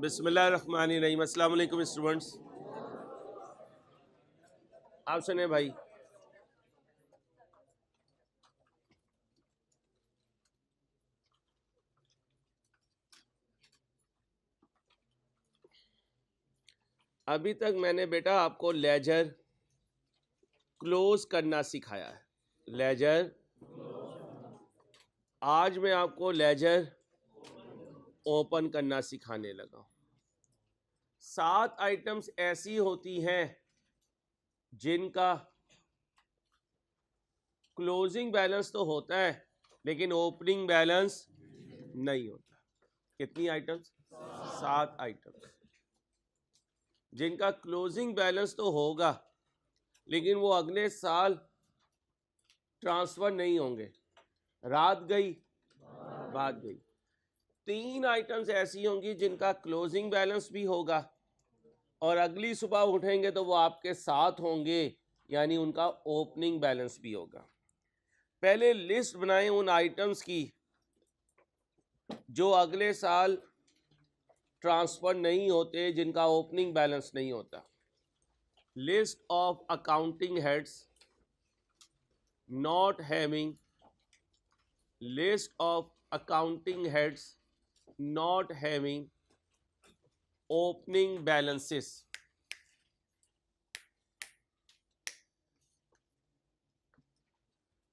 बिस्मिल्लाहिर्रहमानिर्रहीम। अस्सलाम वालेकुम स्टूडेंट्स। आप सुने भाई, अभी तक मैंने बेटा आपको लेजर क्लोज करना सिखाया है। लेजर, आज मैं आपको लेजर ओपन करना सिखाने लगा हूं। 7 आइटम्स ऐसी होती हैं जिनका क्लोजिंग बैलेंस तो होता है लेकिन ओपनिंग बैलेंस नहीं होता। कितनी आइटम्स? 7 आइटम्स जिनका क्लोजिंग बैलेंस तो होगा लेकिन वो अगले साल ट्रांसफर नहीं होंगे। रात गई बात गई। 3 आइटम्स ऐसी होंगी जिनका क्लोजिंग बैलेंस भी होगा और अगली सुबह उठेंगे तो वो आपके साथ होंगे, यानी उनका ओपनिंग बैलेंस भी होगा। पहले लिस्ट बनाएं उन आइटम्स की जो अगले साल ट्रांसफर नहीं होते, जिनका ओपनिंग बैलेंस नहीं होता। List of accounting heads not having list of accounting heads not having opening balances.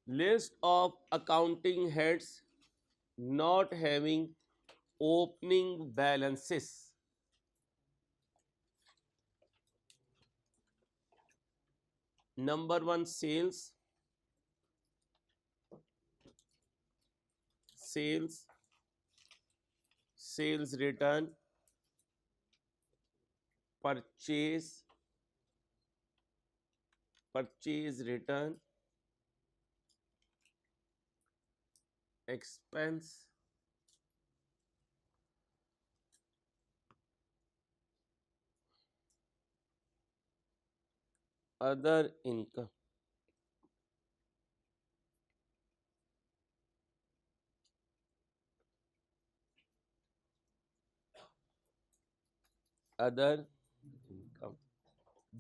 List of accounting heads not having opening balances. Number 1, sales. Sales return. Purchase return. Expense. Other income. Other income.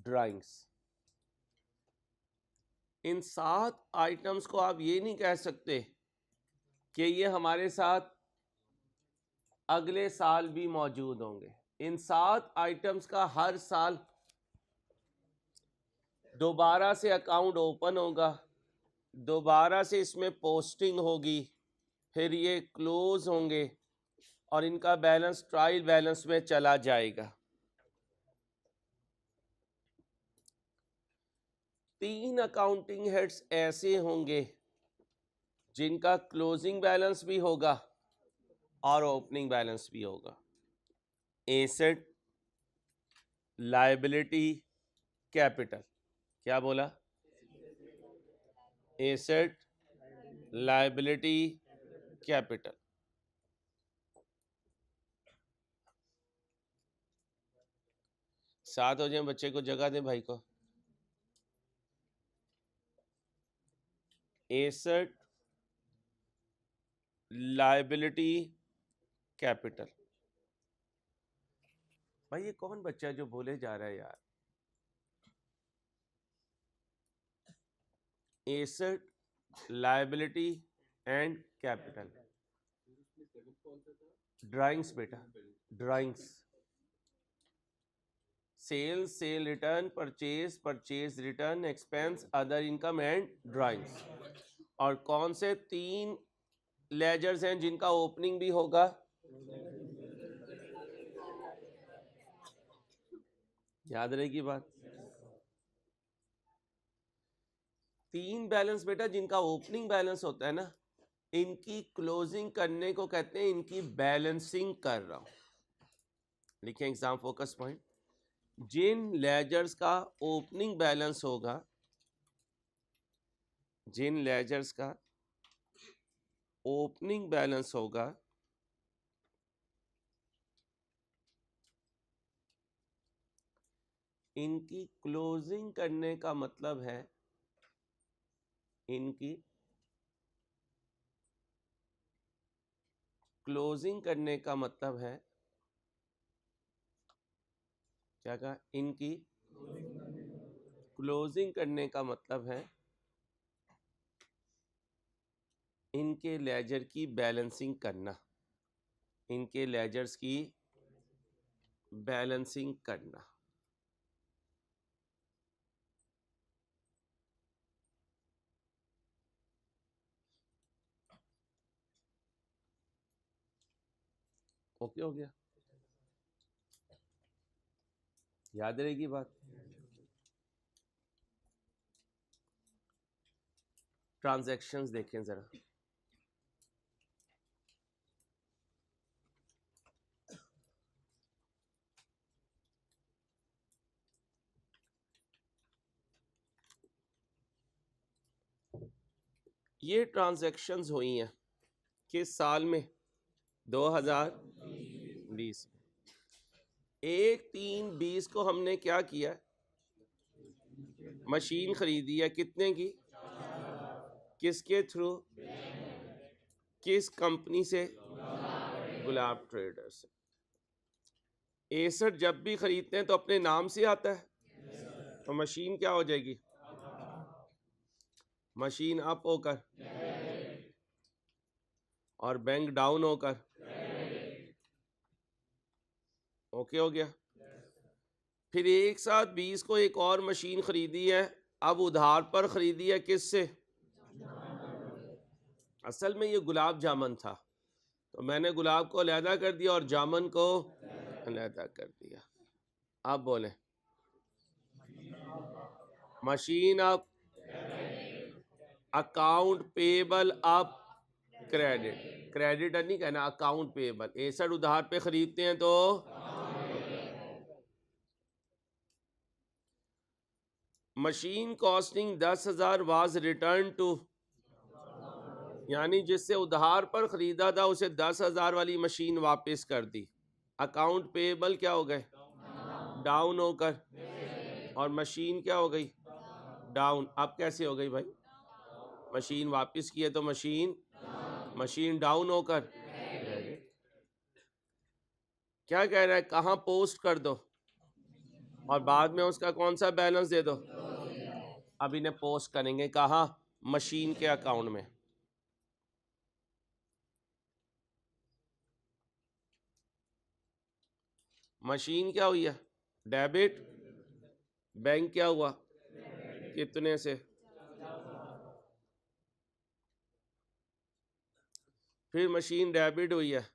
Drawings. In 7 items को आप ये नहीं कह सकते कि ये हमारे साथ अगले साल भी मौजूद होंगे। इन 7 आइटम्स का हर साल दोबारा से अकाउंट ओपन होगा, दोबारा से इसमें पोस्टिंग होगी, फिर ये क्लोज होंगे और इनका बैलेंस ट्रायल बैलेंस में चला जाएगा। 3 अकाउंटिंग हेड्स ऐसे होंगे जिनका क्लोजिंग बैलेंस भी होगा और ओपनिंग बैलेंस भी होगा। Asset, liability, capital. क्या बोला? Asset, liability, capital. साथ हो जाए, बच्चे को जगह दें, भाई को। Asset, liability, capital. भाई ये कौन बच्चा है जो बोले जा रहा है यार? Asset, liability and capital. Drawings बेटा, drawings. Sales, sale return, purchase, purchase return, expense, other income and drawings. और कौन से 3 लेजर्स हैं जिनका ओपनिंग भी होगा? याद रहेगी बात। 3 बैलेंस बेटा जिनका ओपनिंग बैलेंस होता है ना, इनकी क्लोजिंग करने को कहते हैं इनकी बैलेंसिंग कर रहा हूं। लिखें एग्जाम फोकस पॉइंट। जिन लेजर्स का ओपनिंग बैलेंस होगा, जिन लेजर्स का ओपनिंग बैलेंस होगा, इनकी क्लोजिंग करने का मतलब है, इनकी क्लोजिंग करने का मतलब है क्या कहा? इनकी क्लोजिंग करने का मतलब है इनके लेजर की बैलेंसिंग करना, इनके लेजर्स की बैलेंसिंग करना। ओके हो गया? याद रहेगी बात? ट्रांजैक्शंस देखें जरा। ये ट्रांजैक्शंस हुई हैं किस साल में? 2020 में। 1/3/20 को हमने क्या किया? मशीन खरीदी है, कितने की? किसके थ्रू? किस कंपनी से? गुलाब ट्रेडर से। एसर जब भी खरीदते हैं तो अपने नाम से आता है, तो मशीन क्या हो जाएगी? मशीन अप होकर और बैंक डाउन होकर। ओके हो गया? फिर एक साथ 20 को एक और मशीन खरीदी है, अब उधार पर खरीदी है, किससे? असल में ये गुलाब जामुन था, तो मैंने गुलाब को अलहदा कर दिया और जामुन को अलहदा कर दिया। आप बोले machine up, account payable up, credit. Credit नहीं कहना, अकाउंट पेबल। 61 उधार पे खरीदते हैं तो machine costing 10,000 was return to, यानी जिससे उधार पर खरीदा था उसे 10,000 वाली मशीन वापस कर दी। अकाउंट पेबल क्या हो गए? डाउन होकर, और मशीन क्या हो गई? डाउन। अब कैसे हो गई भाई? मशीन वापस की है तो मशीन डाउन होकर क्रेडिट। क्या कह रहा है? कहाँ पोस्ट कर दो और बाद में उसका कौन सा बैलेंस दे दो? अब इन्हें पोस्ट करेंगे कहाँ? मशीन के अकाउंट में। मशीन क्या हुई है? डेबिट। बैंक क्या हुआ? कितने से? फिर मशीन डेबिट हुई है,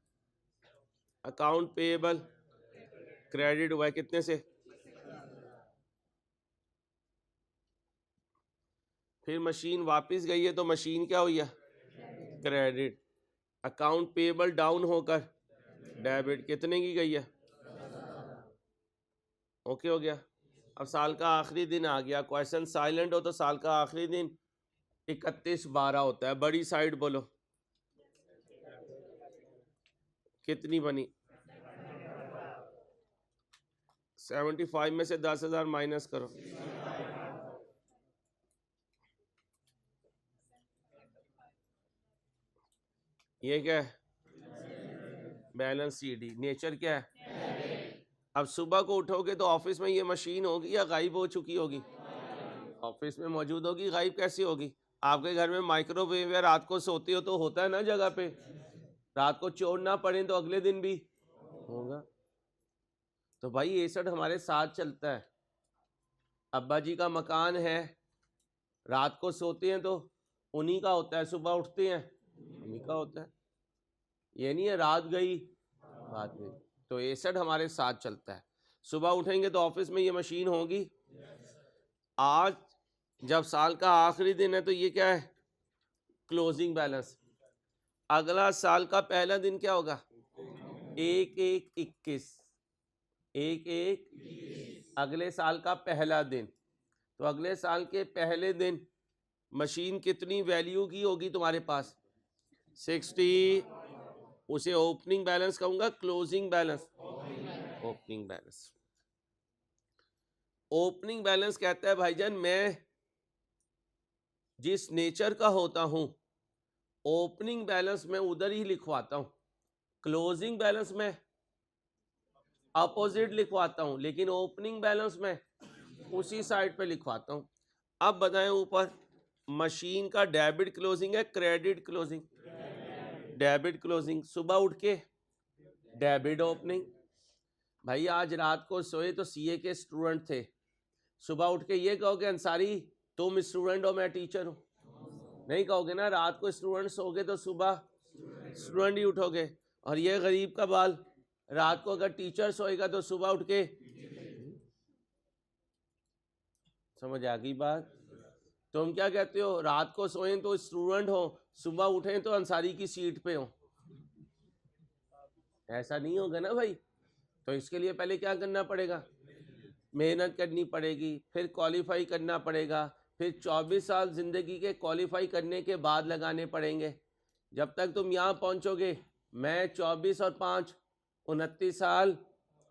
अकाउंट पेएबल क्रेडिट हुआ है, कितने से? फिर मशीन वापस गई है तो मशीन क्या हुई है? क्रेडिट। अकाउंट पेएबल डाउन होकर डेबिट, कितने की गई है? ओके हो गया? अब साल का आखिरी दिन आ गया। क्वेश्चन साइलेंट हो तो साल का आखिरी दिन 31/12 होता है। बड़ी साइड बोलो कितनी बनी? 75 में से 10,000 माइनस करो। ये क्या है? Balance CD. नेचर क्या है? अब सुबह को उठोगे तो ऑफिस में ये मशीन होगी या गायब हो चुकी होगी? ऑफिस में मौजूद होगी। गायब कैसी होगी? आपके घर में माइक्रोवेव है, रात को सोते हो तो होता है ना जगह पे, रात को चोर ना पड़े तो अगले दिन भी होगा। तो भाई ये सब हमारे साथ चलता है। अब्बा जी का मकान है, रात को सोते हैं तो उन्हीं का होता है, सुबह उठते हैं उन्हीं का होता है। ये नहीं है रात गई बात गई। तो एसेट हमारे साथ चलता है। सुबह उठेंगे तो ऑफिस में ये मशीन होगी। आज जब साल का आखिरी दिन है तो ये क्या है? Closing balance. अगला साल का पहला दिन क्या होगा? 1/1/21। 1/1 अगले साल का पहला दिन। तो अगले साल के पहले दिन मशीन कितनी वैल्यू की होगी तुम्हारे पास? 60। उसे ओपनिंग बैलेंस कहूंगा, closing balance? Opening balance. Opening balance कहता है भाईजान मैं जिस नेचर का होता हूं ओपनिंग बैलेंस में उधर ही लिखवाता हूं, क्लोजिंग बैलेंस में अपोजिट लिखवाता हूं, लेकिन ओपनिंग बैलेंस में उसी साइड पे लिखवाता हूं। अब बताएं ऊपर मशीन का डेबिट क्लोजिंग है क्रेडिट क्लोजिंग? Debit closing. सुबह उठ के डेबिट ओपनिंग। भाई आज रात को सोए तो सीए के स्टूडेंट थे, सुबह उठ के ये कहोगे अंसारी तुम स्टूडेंट हो मैं टीचर हूं? नहीं कहोगे ना। रात को स्टूडेंट सोगे तो सुबह स्टूडेंट ही उठोगे। और ये गरीब का बाल, रात को अगर टीचर सोएगा तो सुबह उठ के, समझ आ गई बात? तुम क्या कहते हो, रात को सोए तो स्टूडेंट हो, सुबह उठे तो अंसारी की सीट पे हो? ऐसा नहीं होगा ना भाई। तो इसके लिए पहले क्या करना पड़ेगा? मेहनत करनी पड़ेगी, फिर क्वालिफाई करना पड़ेगा, फिर 24 साल जिंदगी के क्वालिफाई करने के बाद लगाने पड़ेंगे। जब तक तुम यहाँ पहुँचोगे मैं 24 और 5 29 साल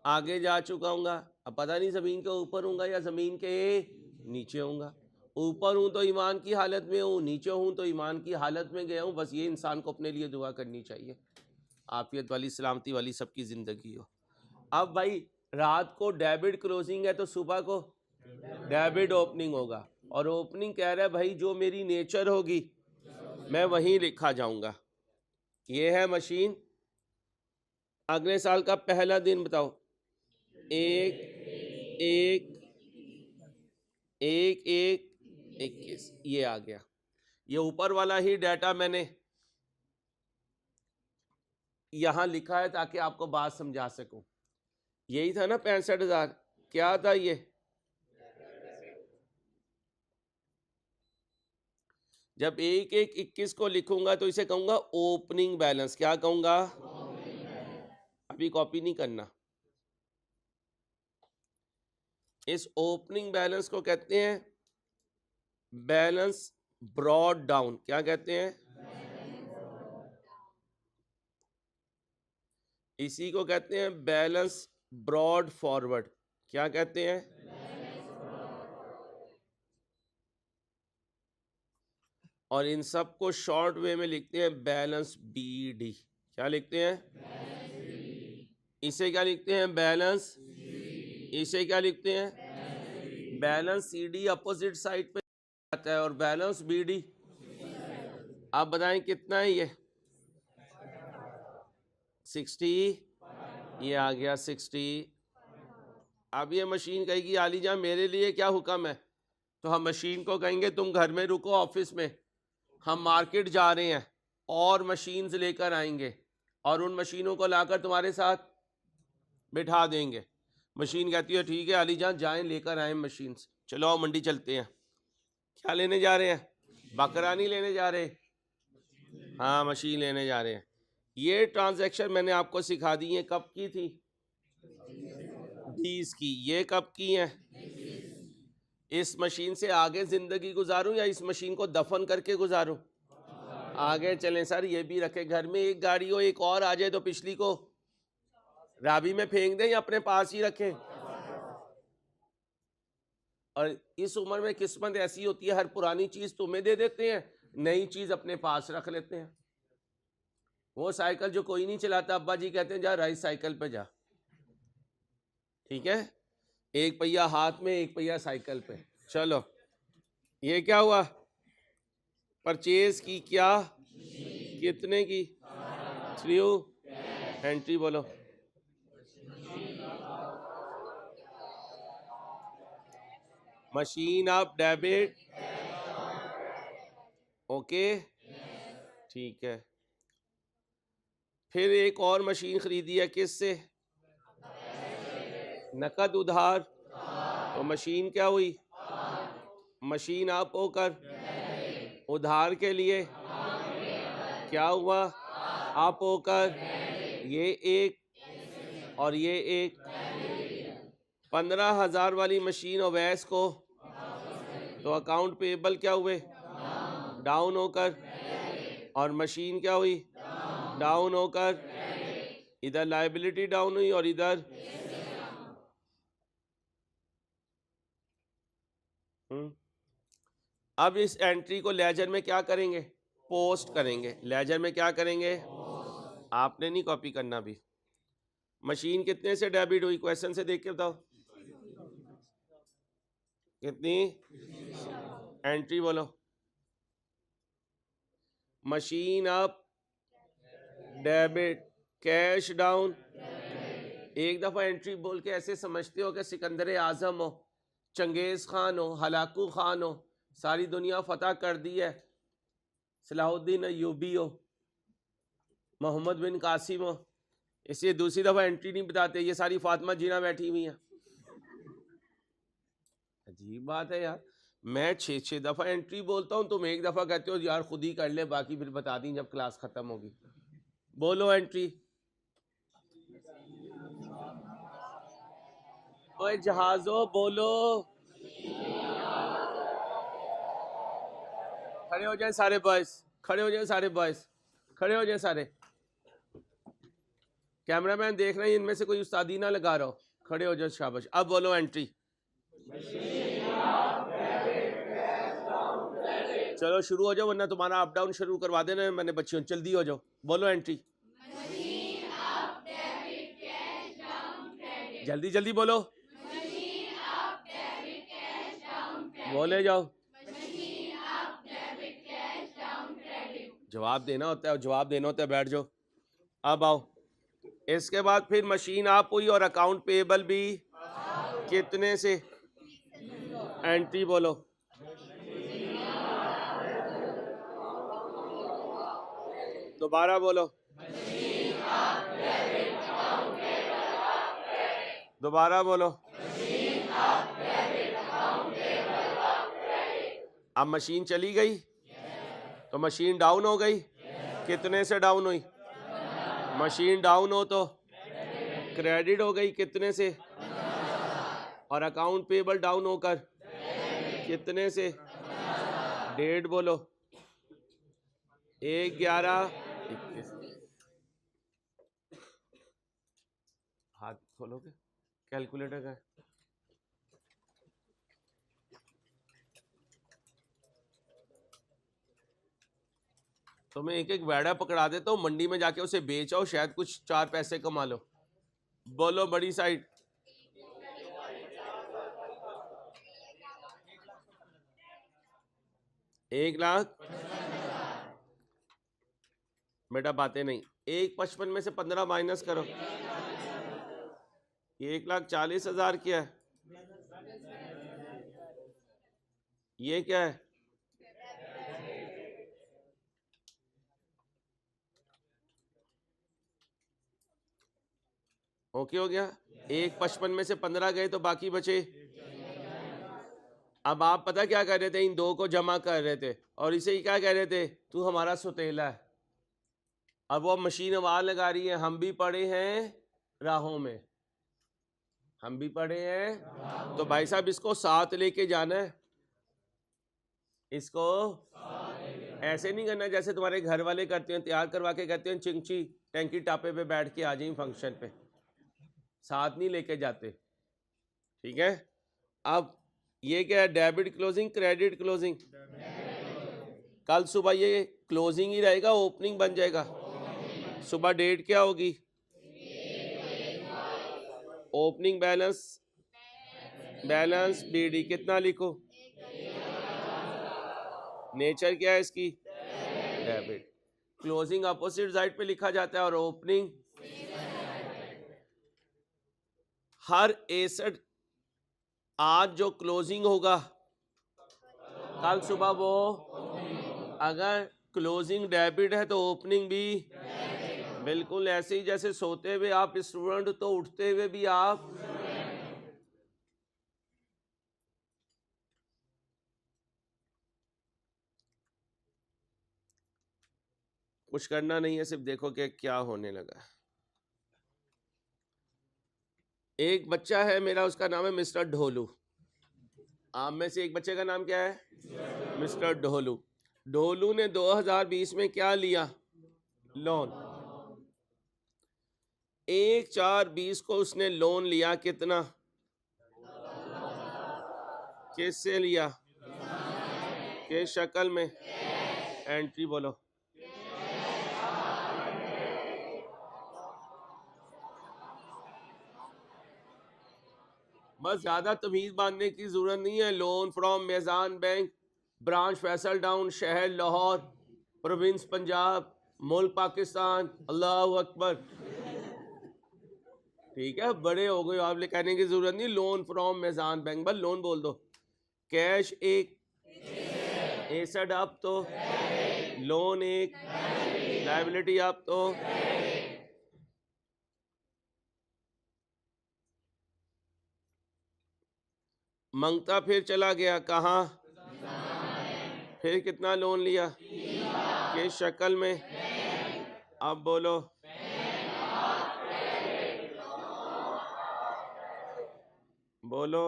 आगे जा चुका हूँगा। अब पता नहीं ज़मीन के ऊपर हूँगा या ज़मीन के नीचे हूँगा। ऊपर हूँ तो ईमान की हालत में हूँ, नीचे हूँ तो ईमान की हालत में गया हूँ। बस ये इंसान को अपने लिए दुआ करनी चाहिए, आफियत वाली सलामती वाली सबकी ज़िंदगी हो। अब भाई रात को डेबिट क्लोजिंग है तो सुबह को डेबिट ओपनिंग होगा। और ओपनिंग कह रहा है भाई जो मेरी नेचर होगी मैं वहीं लिखा जाऊंगा। ये है मशीन। अगले साल का पहला दिन बताओ। 1/1/1/21 ये आ गया। ये ऊपर वाला ही डाटा मैंने यहां लिखा है ताकि आपको बात समझा सकूं। यही था ना 65,000? क्या था ये? जब 1/1/21 को लिखूंगा तो इसे कहूंगा ओपनिंग बैलेंस। क्या कहूंगा? अभी कॉपी नहीं करना। इस ओपनिंग बैलेंस को कहते हैं बैलेंस ब्रॉड डाउन। क्या कहते हैं? इसी को कहते हैं बैलेंस ब्रॉड फॉरवर्ड। क्या कहते हैं? और इन सब को शॉर्ट वे में लिखते हैं बैलेंस बीडी। क्या लिखते हैं? इसे क्या लिखते हैं? बैलेंस। इसे क्या लिखते हैं? बैलेंस सीडी अपोजिट साइड पे आता है और बैलेंस बीडी। आप बताएं कितना है ये? 60। ये आ गया 60। अब ये मशीन कहेगी आली जान मेरे लिए क्या हुक्म है? तो हम मशीन को कहेंगे तुम घर में रुको ऑफिस में, हम मार्केट जा रहे हैं और मशीन्स लेकर आएंगे और उन मशीनों को लाकर तुम्हारे साथ बिठा देंगे। मशीन कहती है ठीक है अली जान जाएं लेकर आए मशीन्स, चलो आओ मंडी चलते हैं। क्या लेने जा रहे हैं? बकरा नहीं लेने जा रहे, हाँ मशीन लेने जा रहे हैं। ये ट्रांजैक्शन मैंने आपको सिखा दी है। कब की थी? 20 की। ये कब की है? इस मशीन से आगे जिंदगी गुजारूं या इस मशीन को दफन करके गुजारूं? आगे चलें सर। ये भी रखे घर में। एक गाड़ी हो एक और आ जाए तो पिछली को राबी में फेंक दें या अपने पास ही रखें? और इस उम्र में किस्मत ऐसी होती है हर पुरानी चीज तुम्हें दे देते हैं, नई चीज अपने पास रख लेते हैं। वो साइकिल जो कोई नहीं चलाता, अब्बा जी कहते हैं जा राइस साइकिल पे जा, ठीक है? एक पहिया हाथ में एक पहिया साइकिल पे। चलो ये क्या हुआ? परचेज की। क्या? कितने की? थ्रू एंट्री बोलो। Machine of debit. ओके ठीक है। फिर एक और मशीन खरीदी है किससे? नकद उधार। तो मशीन क्या हुई? मशीन आप होकर उधार के लिए क्या हुआ? आप होकर ये एक और ये एक। 15,000 वाली मशीन अवैस को तो अकाउंट पेबल क्या हुए? डाउन होकर। और मशीन क्या हुई? डाउन होकर। इधर लायबिलिटी डाउन हुई और इधर अब इस एंट्री को लेजर में क्या करेंगे? पोस्ट करेंगे। लेजर में क्या करेंगे? आपने नहीं कॉपी करना भी। मशीन कितने से डेबिट हुई, क्वेश्चन से देख के बताओ कितनी, एंट्री बोलो, machine up debit, cash down. एक दफा एंट्री बोल के ऐसे समझते हो कि सिकंदर आजम हो, चंगेज खान हो, हलाकू खान हो, सारी दुनिया फतह कर दी है, सलाहुद्दीन अय्यूबी हो, मोहम्मद बिन कासिम हो, इसलिए दूसरी दफा एंट्री नहीं बताते, ये सारी फातिमा जीना बैठी हुई है। अजीब बात है यार, मैं 6 दफा एंट्री बोलता हूँ, तुम एक दफा कहते हो यार खुद ही कर ले, बाकी फिर बता दी जब क्लास खत्म होगी। बोलो एंट्री। ओए जहाजो बोलो, खड़े हो जाए सारे बॉयज, खड़े हो जाए सारे बॉयज, खड़े हो जाए सारे। कैमरामैन देख रहे हैं इनमें से कोई उस्तादी ना लगा रहा हो, खड़े हो जाओ, शाबाश। अब बोलो एंट्री। चलो शुरू हो जाओ, वरना तुम्हारा अप डाउन शुरू करवा देना मैंने बच्चियों, जल्दी हो जाओ, बोलो एंट्री। जल्दी जल्दी बोलो, बोले जाओ। जवाब देना होता है, जवाब देना होता है, बैठ जाओ। अब आओ, इसके बाद फिर मशीन आप हुई और अकाउंट पेएबल भी कितने से, एंट्री बोलो। दोबारा बोलो, दोबारा बोलो। अब मशीन चली गई तो मशीन डाउन हो गई, कितने से डाउन हुई, मशीन डाउन हो तो क्रेडिट हो गई, कितने से, और अकाउंट पेएबल डाउन होकर कितने से, डेट बोलो, 1/11/21। हाथ खोलोगे, कैलकुलेटर का तो मैं एक एक वेड़ा पकड़ा देता हूँ, मंडी में जाके उसे बेच आओ, शायद कुछ 4 पैसे कमा लो। बोलो बड़ी साइड, 1,00,000। बेटा बातें नहीं, 1,55 में से 15 माइनस करो, 1,40,000 क्या है, ये क्या है, ओके हो गया। 1,55 में से 15 गए तो बाकी बचे। अब आप पता क्या कर रहे थे, इन दो को जमा कर रहे थे और इसे ही क्या कह रहे थे, तू हमारा सुतेला है। अब वो मशीन आवाज लगा रही है, हम भी पड़े हैं राहों में, हम भी पड़े हैं, तो भाई साहब इसको साथ लेके जाना है, इसको ऐसे नहीं करना जैसे तुम्हारे घर वाले करते हैं, तैयार करवा के कहते हैं चिंची टैंकी टापे पे बैठ के आ जाइए फंक्शन पे, साथ नहीं लेके जाते, ठीक है। अब ये क्या है, डेबिट क्लोजिंग क्रेडिट क्लोजिंग, कल सुबह ये क्लोजिंग ही रहेगा, ओपनिंग बन जाएगा। सुबह डेट क्या होगी, ओपनिंग बैलेंस, बैलेंस बीडी कितना लिखो, नेचर क्या है इसकी, डेबिट। क्लोजिंग अपोजिट साइड पे लिखा जाता है और ओपनिंग, हर एसेट आज जो क्लोजिंग होगा कल सुबह वो, अगर क्लोजिंग डेबिट है तो ओपनिंग भी, बिल्कुल ऐसे ही जैसे सोते हुए आप स्टूडेंट तो उठते हुए भी आप, कुछ करना नहीं है, सिर्फ देखो कि क्या होने लगा। एक बच्चा है मेरा, उसका नाम है मिस्टर ढोलू। आप में से एक बच्चे का नाम क्या है, मिस्टर ढोलू। ढोलू ने 2020 में क्या लिया, लोन। 1/4/20 को उसने लोन लिया, कितना, किससे लिया, किस शक्ल में, एंट्री बोलो। बस ज्यादा तमीज बांधने की जरूरत नहीं है। Loan from Meezan bank, branch Faisal town, शहर लाहौर, प्रोविंस पंजाब, मुल्क पाकिस्तान। अल्लाह अकबर। ठीक है, बड़े हो गए आप, कहने की जरूरत नहीं। लोन फ्रॉम मेजान बैंक, बस लोन बोल दो। कैश एक, एसेट आप तो, लोन एक, लायबिलिटी आप तो। मंगता फिर चला गया कहाँ? फिर कितना लोन लिया? किस शक्ल में? अब बोलो। बोलो।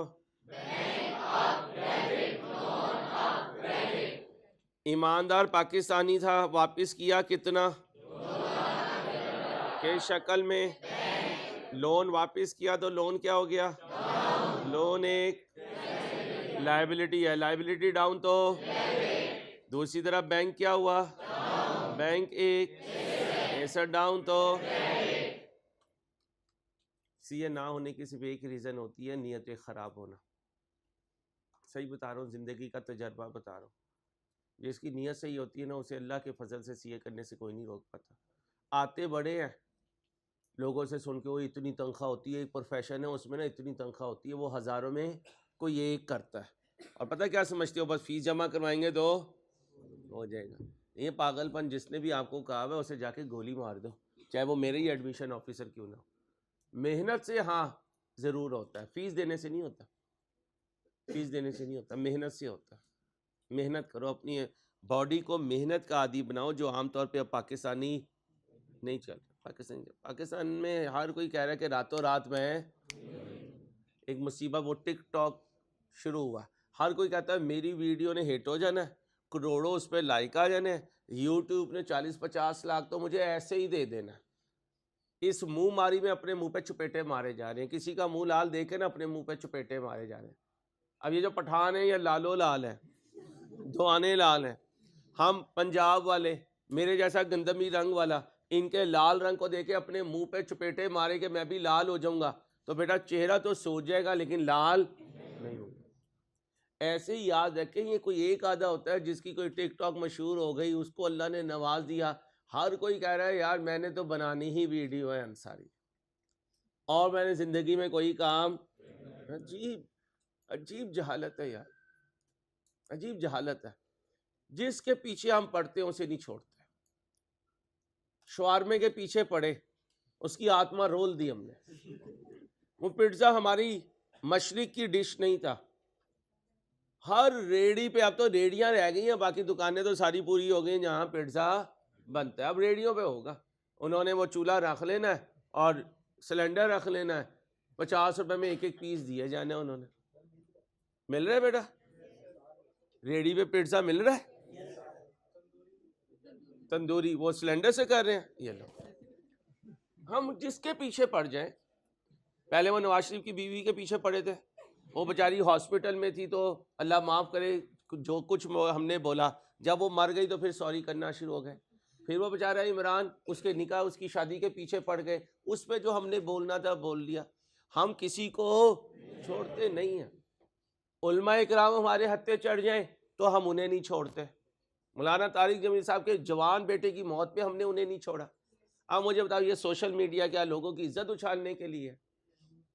ईमानदार पाकिस्तानी था, वापस किया कितना? किस शक्ल में? लोन वापस किया तो लोन क्या हो गया? लोन एक, लायबिलिटी है, लायबिलिटी डाउन तो। दूसरी तरफ बैंक क्या हुआ? बैंक एक, एसेट डाउन तो। सीए ना होने की सिर्फ एक रीजन होती है, नीयत खराब होना। सही बता रहा हूँ, जिंदगी का तजर्बा बता रहा हूँ। जिसकी नीयत सही होती है ना, उसे अल्लाह के फजल से सीए करने से कोई नहीं रोक पाता। आते बड़े हैं, लोगों से सुन के वो इतनी तनख्वाह होती है, एक प्रोफेशन है उसमें ना इतनी तनख्वाह होती है, वो हज़ारों में कोई एक करता है। और पता क्या समझते हो, बस फीस जमा करवाएंगे तो हो जाएगा। ये पागलपन जिसने भी आपको कहा है उसे जाके गोली मार दो, चाहे वो मेरे ही एडमिशन ऑफिसर क्यों ना हो। मेहनत से हाँ ज़रूर होता है, फीस देने से नहीं होता। फीस देने से नहीं होता, मेहनत से होता है। मेहनत करो, अपनी बॉडी को मेहनत का आदी बनाओ, जो आमतौर पे अब पाकिस्तानी नहीं चल रहा। पाकिस्तान में हर कोई कह रहा है कि रातों रात में एक मुसीबत, वो टिकटॉक शुरू हुआ, हर कोई कहता है मेरी वीडियो ने हिट हो जाना है, करोड़ों उस पर लाइक आ जाने, यूट्यूब ने 40-50 लाख तो मुझे ऐसे ही दे देना। इस मुंह मारी में अपने मुंह पे चुपेटे मारे जा रहे हैं, किसी का मुंह लाल देखे ना अपने मुंह पे चुपेटे मारे जा रहे हैं। अब ये जो पठान है, ये लालो लाल है, दुआने लाल है। हम पंजाब वाले, मेरे जैसा गंदमी रंग वाला, इनके लाल रंग को देखे अपने मुंह पे चुपेटे मारे कि मैं भी लाल हो जाऊंगा, तो बेटा चेहरा तो सूझ जाएगा लेकिन लाल नहीं होगा। ऐसे ही याद रखें, ये कोई एक आधा होता है जिसकी कोई टिकटॉक मशहूर हो गई, उसको अल्लाह ने नवाज दिया, हर कोई कह रहा है यार मैंने तो बनानी ही वीडियो है अंसारी, और मैंने जिंदगी में कोई काम। अजीब अजीब जहालत है यार, अजीब जहालत है। जिसके पीछे हम पढ़ते हैं उसे नहीं छोड़ते। शवारमे के पीछे पड़े, उसकी आत्मा रोल दी हमने। वो पिज्जा हमारी मशरिक की डिश नहीं था। हर रेडी पे, अब तो रेडियां रह गई हैं, बाकी दुकानें तो सारी पूरी हो गई जहाँ पिज्जा बनता है, अब रेडियो पे होगा। उन्होंने वो चूल्हा रख लेना है और सिलेंडर रख लेना है, 50 रुपए में एक एक पीस दिए जाने। उन्होंने मिल रहा है बेटा, रेडी पे पिज्जा मिल रहा है, तंदूरी, वो सिलेंडर से कर रहे हैं। ये लो, हम जिसके पीछे पड़ जाएं। पहले वो नवाज शरीफ की बीवी के पीछे पड़े थे, वो बेचारी हॉस्पिटल में थी, तो अल्लाह माफ़ करे जो कुछ हमने बोला, जब वो मर गई तो फिर सॉरी करना शुरू हो गए। फिर वो बेचारा इमरान, उसके निकाह उसकी शादी के पीछे पड़ गए, उस पर जो हमने बोलना था बोल लिया। हम किसी को छोड़ते नहीं हैं। उलमा इकराम हमारे हत्थे चढ़ जाएं तो हम उन्हें नहीं छोड़ते। मौलाना तारिक जमील साहब के जवान बेटे की मौत पे हमने उन्हें नहीं छोड़ा। अब मुझे बताओ, ये सोशल मीडिया क्या लोगों की इज्जत उछालने के लिए,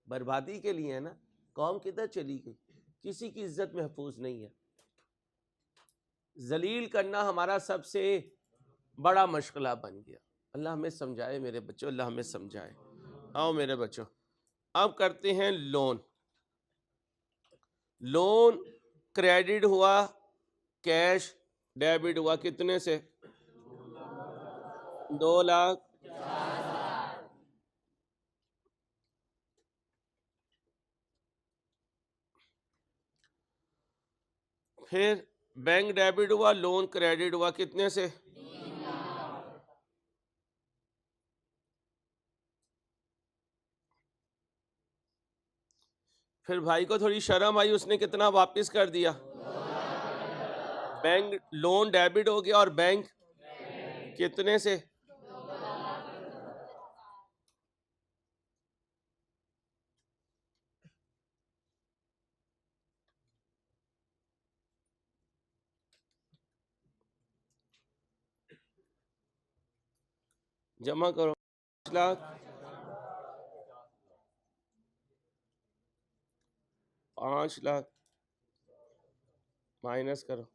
बर्बादी के लिए है ना? कौम किधर चली गई? किसी की इज्जत महफूज नहीं है। जलील करना हमारा सबसे बड़ा मशगला बन गया। अल्लाह हमें समझाए मेरे बच्चों, अल्लाह हमें समझाए। आओ मेरे बच्चों, अब करते हैं लोन। लोन क्रेडिट हुआ, कैश डेबिट हुआ, कितने से? 2 लाख। फिर बैंक डेबिट हुआ, लोन क्रेडिट हुआ, कितने से? फिर भाई को थोड़ी शर्म आई, उसने कितना वापस कर दिया? बैंक लोन डेबिट हो गया और बैंक कितने से? जमा करो 5 लाख 5 लाख माइनस करो,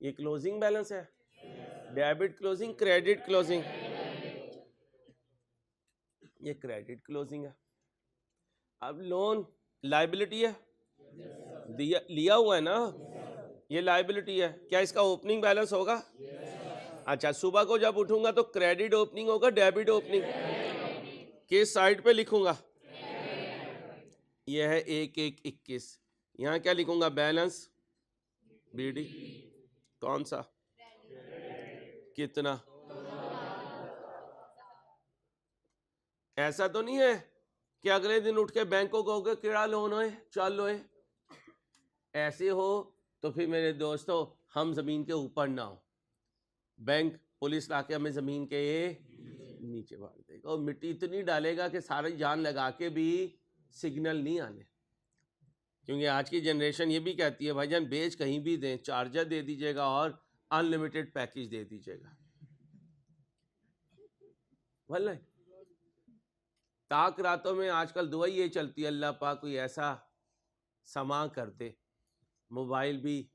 ये क्लोजिंग बैलेंस है, डेबिट क्लोजिंग क्रेडिट क्लोजिंग, ये क्रेडिट क्लोजिंग है। अब लोन लायबिलिटी है, दिया लिया हुआ है ना, ये लायबिलिटी है, क्या इसका ओपनिंग बैलेंस होगा? अच्छा, सुबह को जब उठूंगा तो क्रेडिट ओपनिंग होगा डेबिट ओपनिंग, किस साइड पे लिखूंगा? यह है 1/1/21, यहाँ क्या लिखूंगा? बैलेंस बीडी, कौन सा, कितना? ऐसा तो नहीं है कि अगले दिन उठ के बैंक को कहोगे किड़ा लोन होए चल लोए, ऐसे हो तो फिर मेरे दोस्तों हम जमीन के ऊपर ना हो, बैंक पुलिस लाके हमें जमीन के नीचे मार देगा और मिट्टी इतनी डालेगा कि सारी जान लगा के भी सिग्नल नहीं आने। क्योंकि आज की जनरेशन ये भी कहती है भाईजान बेच कहीं भी दें, चार्जर दे दीजिएगा और अनलिमिटेड पैकेज दे दीजिएगा। वल्लाह ताक रातों में आजकल दुआ ये चलती है, अल्लाह पाक कोई ऐसा समा कर दे, मोबाइल भी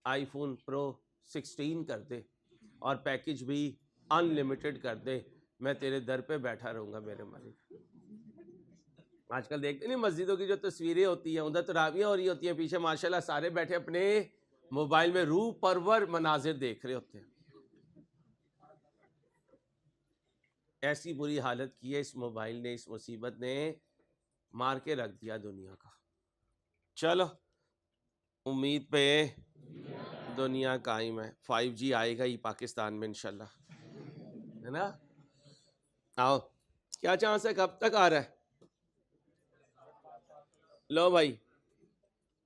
आईफोन प्रो 16 कर दे और पैकेज भी अनलिमिटेड कर दे, मैं तेरे दर पे बैठा रहूँगा मेरे मालिक। आजकल देखते नहीं मस्जिदों की जो तस्वीरें होती हैं, उधर तरावियाँ हो रही होती हैं, पीछे माशाल्लाह सारे बैठे अपने मोबाइल में रूह परवर मनाजिर देख रहे होते हैं। ऐसी बुरी हालत की है इस मोबाइल ने, इस मुसीबत ने मार के रख दिया दुनिया का। चलो उम्मीद पे दुनिया कायम है, 5G आएगा ही पाकिस्तान में इंशाल्लाह, है ना? आओ, क्या चांस है, कब तक आ रहा है? लो भाई,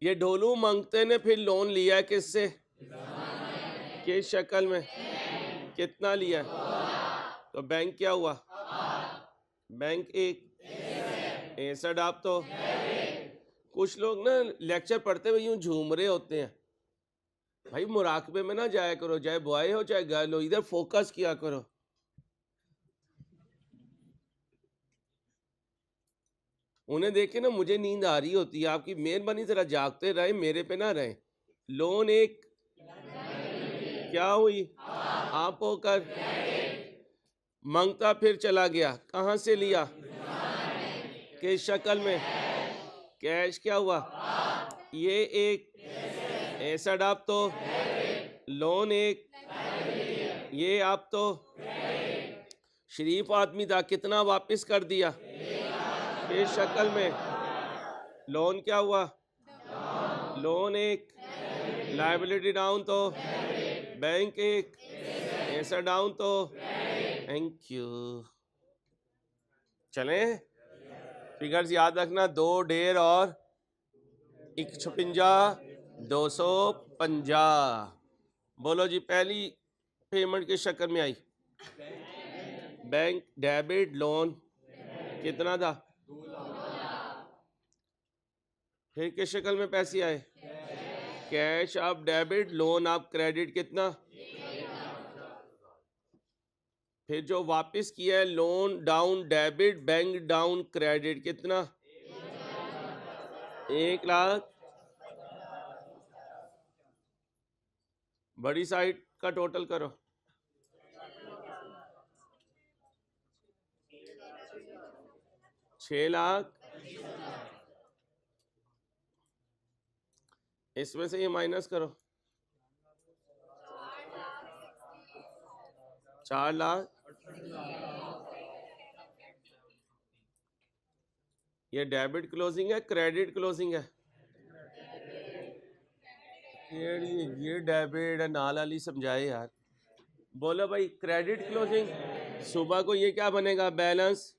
ये ढोलू मंगते ने फिर लोन लिया है किससे, किस शक्ल में, कितना लिया है? तो बैंक क्या हुआ? बैंक एक एसड आप तो कुछ लोग ना लेक्चर पढ़ते हुए यूं झूम रहे होते हैं। भाई मुराकबे में ना जाया करो, चाहे बॉय हो चाहे गर्ल हो, इधर फोकस किया करो। उन्हें देखे ना मुझे नींद आ रही होती है, आपकी मेहरबानी जरा जागते रहे, मेरे पे ना रहे। लोन एक क्या हुई? आप होकर मांगता फिर चला गया, कहां से लिया, किस शक्ल में, कैश क्या हुआ? ये एक एसड आप तो, लोन एक, ये आप तो शरीफ आदमी था, कितना वापस कर दिया, किस शक्ल में, लोन क्या हुआ? लोन एक, लायबिलिटी डाउन तो, बैंक एक, एसड डाउन तो, थैंक यू। चलें, फिगर्स याद रखना, 2 1.5 और 156 250। बोलो जी, पहली पेमेंट किस शक्ल में आई? बैंक डेबिट लोन कितना था? फिर किस शक्ल में पैसे आए? कैश आप डेबिट, लोन आप क्रेडिट, कितना? फिर जो वापस किया है loan down debit, bank down credit, कितना? 1 लाख। बड़ी साइड का टोटल करो, 6 लाख। इसमें से ये माइनस करो, 4 लाख। ये डेबिट क्लोजिंग है क्रेडिट क्लोजिंग है? ये डेबिट है, नाल वाली समझाए यार। बोलो भाई, क्रेडिट क्लोजिंग सुबह को ये क्या बनेगा? Balance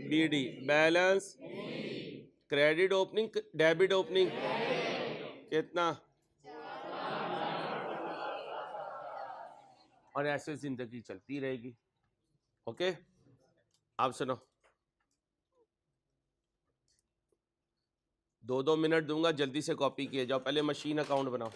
BD, balance credit opening debit opening, कितना? और ऐसे जिंदगी चलती रहेगी। ओके, आप सुनो, 2-2 मिनट दूंगा, जल्दी से कॉपी किए जाओ, पहले मशीन अकाउंट बनाओ।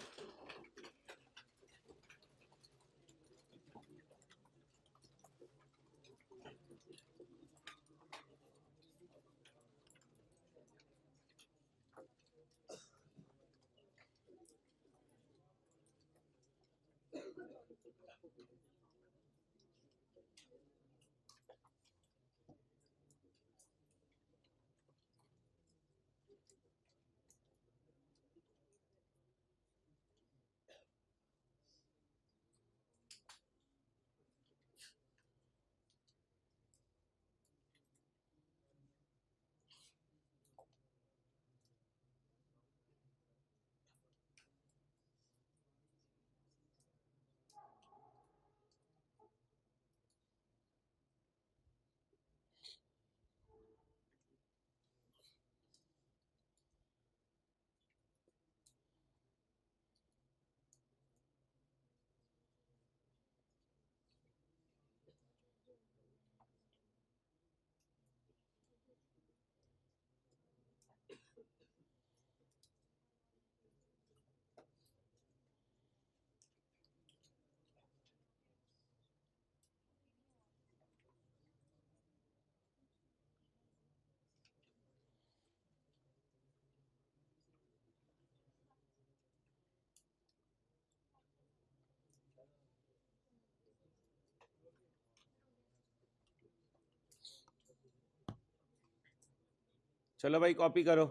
चलो भाई कॉपी करो,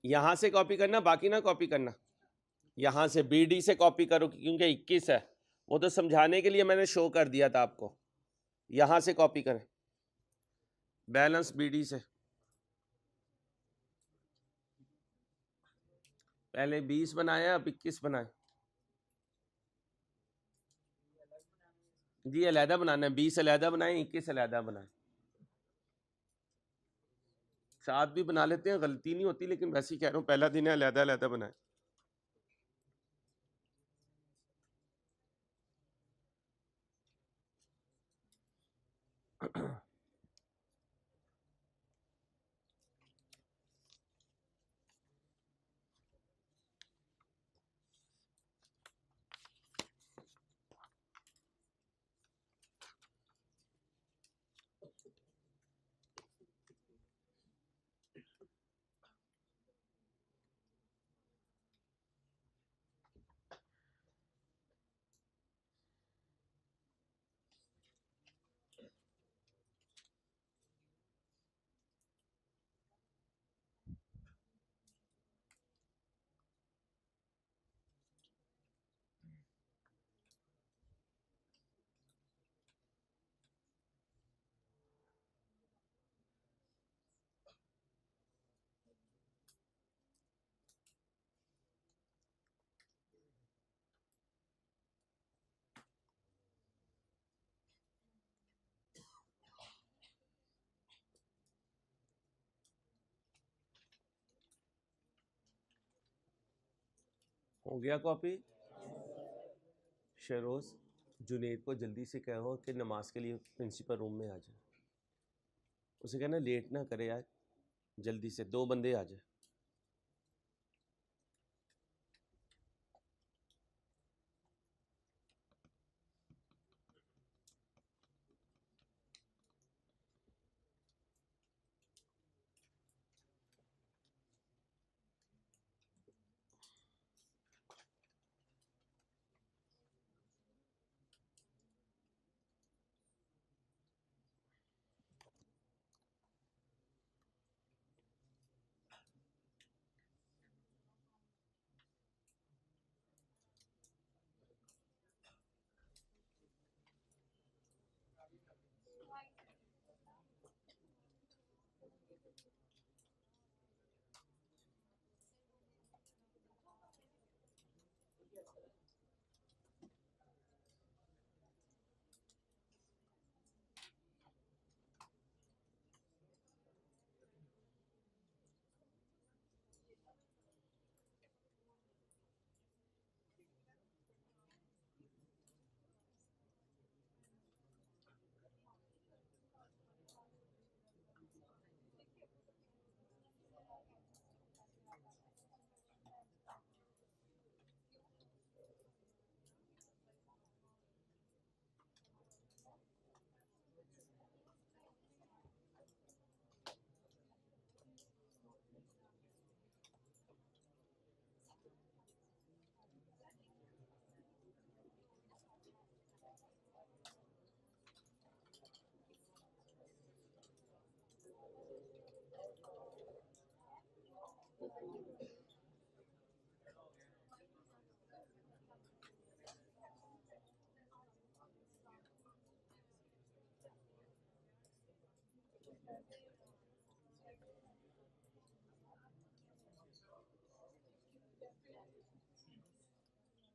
यहां से कॉपी करना, बाकी ना कॉपी करना, यहां से BD से कॉपी करो क्योंकि 21 है, वो तो समझाने के लिए मैंने शो कर दिया था आपको। यहां से कॉपी करें, बैलेंस BD से। पहले 20 बनाया, अब 21 बनाए जी, अलहदा बनाना है, 20 अलहदा बनाए, 21 अलहदा बनाए। साथ भी बना लेते हैं, गलती नहीं होती, लेकिन वैसे ही कह रहा हूँ पहला दिन है, अलहदा अलहदा बनाए। हो गया कॉपी? शरोज, जुनेद को जल्दी से कहो कि नमाज के लिए प्रिंसिपल रूम में आ जाए। उसे कहना लेट ना करे यार, जल्दी से 2 बंदे आ जाए।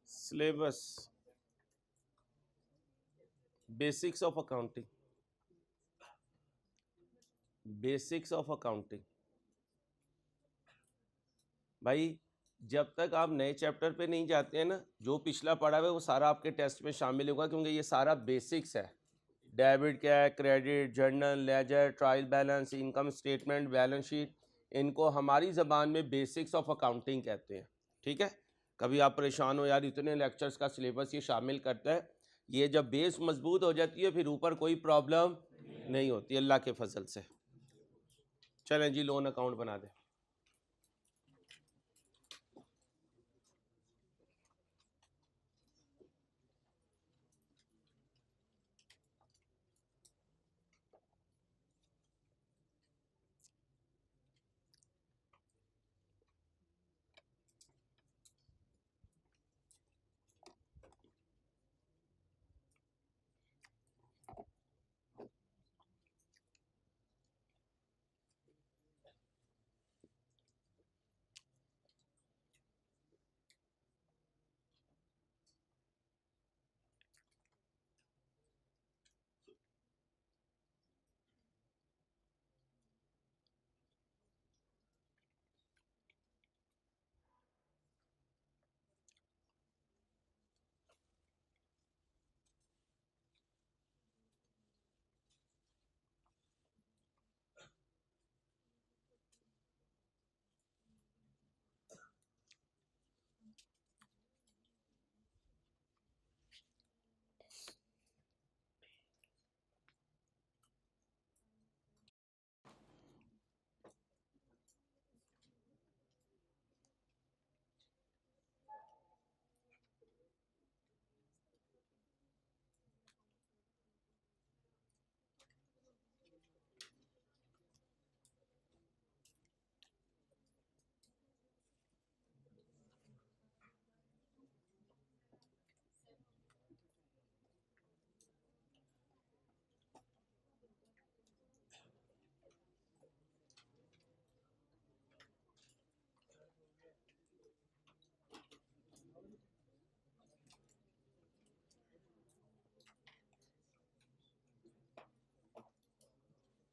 Syllabus basics of accounting, basics of accounting. भाई जब तक आप नए चैप्टर पे नहीं जाते हैं ना, जो पिछला पढ़ा हुआ है वो सारा आपके टेस्ट में शामिल होगा, क्योंकि ये सारा बेसिक्स है। डेबिट क्या है, credit, journal, ledger, trial balance, income statement, balance sheet, इनको हमारी ज़बान में बेसिक्स ऑफ अकाउंटिंग कहते हैं। ठीक है, कभी आप परेशान हो यार इतने लेक्चर्स का सिलेबस ये शामिल करता है, ये जब बेस मजबूत हो जाती है फिर ऊपर कोई प्रॉब्लम नहीं होती अल्लाह के फजल से। चलें जी, लोन अकाउंट बना दें।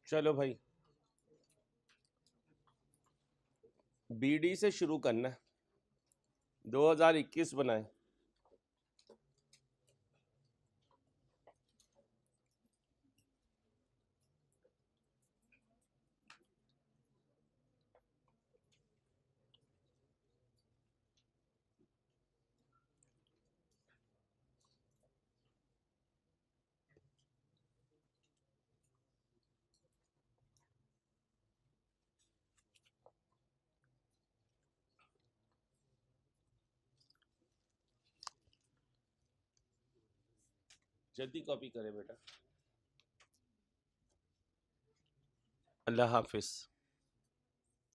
चलो भाई, बीडी से शुरू करना है। 2021 बनाए। जल्दी कॉपी करें बेटा। अल्लाह हाफिज़।